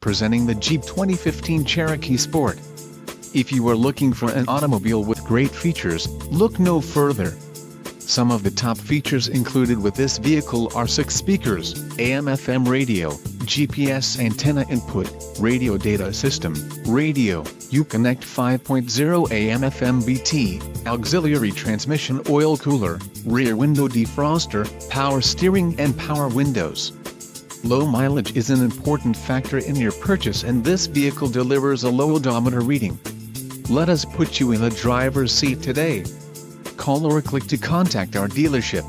Presenting the Jeep 2015 Cherokee Sport. If you are looking for an automobile with great features, look no further. Some of the top features included with this vehicle are 6 speakers, AM/FM radio, GPS antenna input, radio data system, radio, Uconnect 5.0 AM/FM BT, auxiliary transmission oil cooler, rear window defroster, power steering and power windows. Low mileage is an important factor in your purchase, and this vehicle delivers a low odometer reading. Let us put you in the driver's seat today. Call or click to contact our dealership.